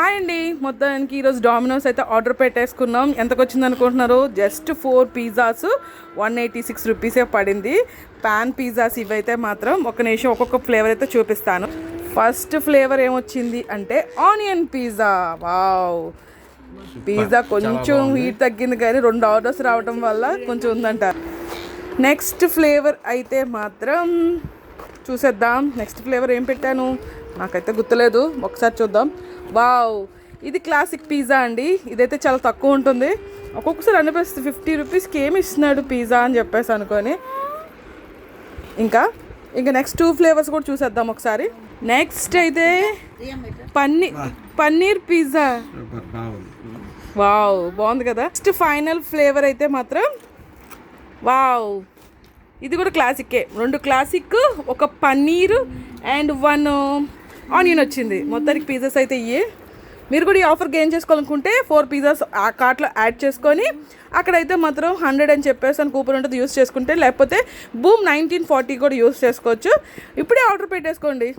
Hi అండి, మొత్తానికి ఈరోజు డామినోస్ అయితే ఆర్డర్ పెట్టేసుకున్నాం. ఎంతకు వచ్చింది అనుకుంటున్నారు? జస్ట్ 4 పిజ్జాస్ 186 రూపీసే పడింది. పాన్ పిజ్జాస్ ఇవైతే మాత్రం ఒక నిమిషం ఒక్కొక్క ఫ్లేవర్ అయితే చూపిస్తాను. ఫస్ట్ ఫ్లేవర్ ఏమొచ్చింది అంటే ఆనియన్ పిజ్జా. వావ్, పిజ్జా కొంచెం హీట్ తగ్గింది కానీ 2 ఆర్డర్స్ రావడం వల్ల కొంచెం ఉందంట. నెక్స్ట్ ఫ్లేవర్ అయితే మాత్రం చూసేద్దాం. నెక్స్ట్ ఫ్లేవర్ ఏం పెట్టాను నాకైతే గుర్తులేదు, ఒకసారి చూద్దాం. వావ్, ఇది క్లాసిక్ పిజ్జా అండి. ఇదైతే చాలా తక్కువ ఉంటుంది. ఒక్కొక్కసారి అనిపిస్తుంది 50 రూపీస్కి ఏమి ఇస్తున్నాడు పిజ్జా అని చెప్పేసి అనుకొని. ఇంకా నెక్స్ట్ 2 ఫ్లేవర్స్ కూడా చూసేద్దాం ఒకసారి. నెక్స్ట్ అయితే పన్నీర్ పిజ్జా. వావ్, బాగుంది కదా. నెక్స్ట్ ఫైనల్ ఫ్లేవర్ అయితే మాత్రం వావ్, ఇది కూడా క్లాసిక్కే. 2 క్లాసిక్, ఒక పన్నీర్ అండ్ 1 ఆనియన్ వచ్చింది. మొత్తానికి పిజ్జాస్ అయితే ఇయ్యే. మీరు కూడా ఈ ఆఫర్ గెయిన్ చేసుకోవాలనుకుంటే 4 పిజ్జాస్ ఆ కార్ట్లో యాడ్ చేసుకొని అక్కడైతే మాత్రం 100 అని చెప్పేసి అని కూపన్ ఉంటుంది, యూస్ చేసుకుంటే. లేకపోతే బూమ్ 1940 కూడా యూస్ చేసుకోవచ్చు. ఇప్పుడే ఆర్డర్ పెట్టేసుకోండి.